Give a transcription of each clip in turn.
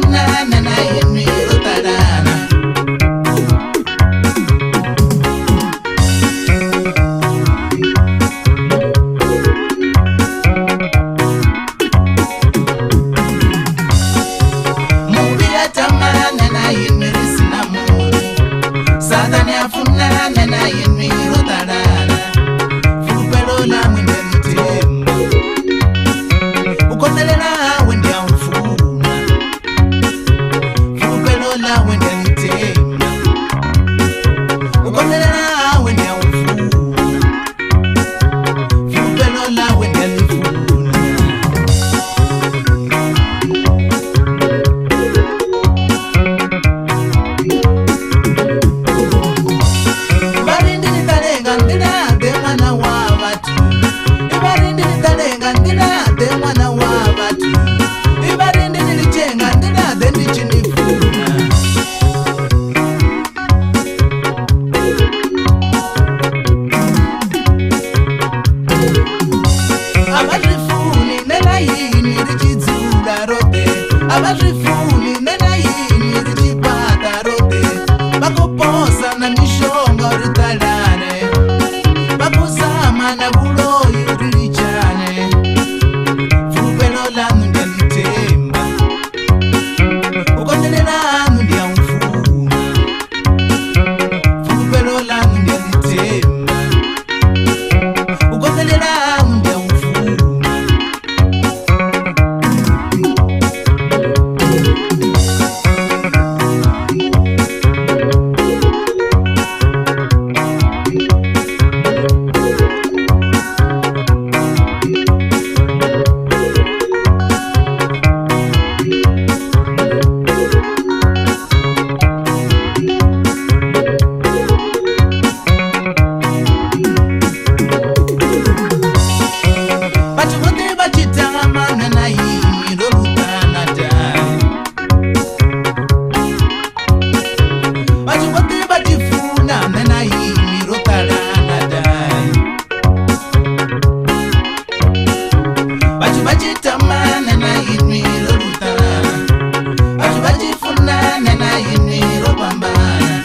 afunana naye nirutarana Mubia tamana naye nirisina muri Satani afunana naye nirutarana Fulupelo la mwende mtema Ukotelela wende amfuna Fulupelo la wende mtema Ukotelela wende amfuna Fulupelo la wende mfuna Ibarindi nitalenga ndina de mwana wa batu Ibarindi nitalenga ndina de mwana wa batu Ibarindi nilichenga ndina de ndichinifuna Abajifuni nena yini richizula rote Abajifuni nena yini richipata rote Bakuposa na nishonga ritalane Bakuzama na buloyi rilichane Fulupelo la nundi alitemba Ukotelela nundi ya mfuna Fulupelo la nundi alitemba Ukotelela nundi ya mfuna Bachivote bachitamana na yini rolutana dai Bachivote bachifuna na yini rotarana dai Bachitamana na yini rolutana Bachifuna na yini ropambana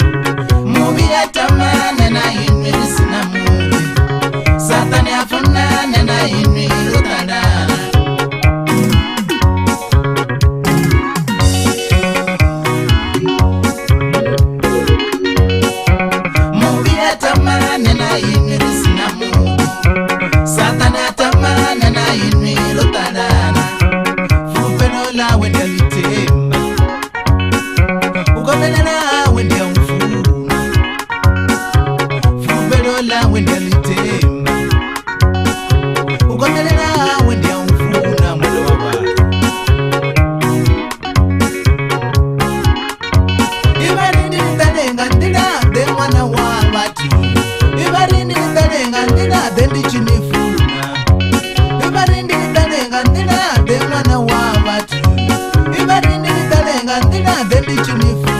Mubi atamana na yini risina mubi Satani afunana na yini rotarana Mubi atamana na yini risina mubi Satani atamana na yini rotarana Fulupelo la wende alitemba Ukotelela wende amfuna Fulupelo la wende alitemba Ukotelela wende amfuna mwele wa batu Ibarindi nitalenga ndina de mwana wa batu Ibarindi nitalenga ndina de ndichinifuna Ibarindi nitalenga ndina de mwana wa batu Ibarindi nitalenga ndina de ndichinifuna